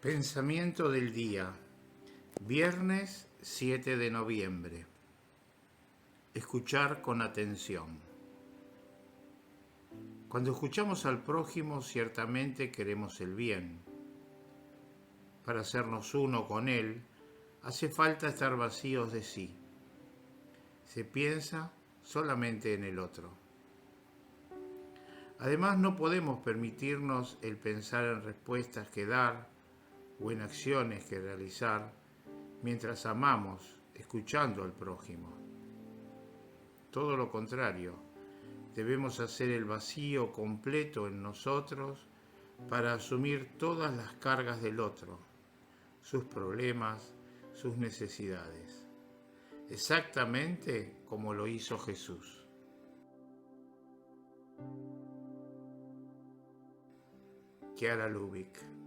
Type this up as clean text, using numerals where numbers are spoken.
Pensamiento del día, viernes 7 de noviembre. Escuchar con atención. Cuando escuchamos al prójimo, ciertamente queremos el bien. Para hacernos uno con él, hace falta estar vacíos de sí. Se piensa solamente en el otro. Además, no podemos permitirnos el pensar en respuestas que dar o en acciones que realizar mientras amamos, escuchando al prójimo. Todo lo contrario, debemos hacer el vacío completo en nosotros para asumir todas las cargas del otro, sus problemas, sus necesidades, exactamente como lo hizo Jesús. Chiara Lubick.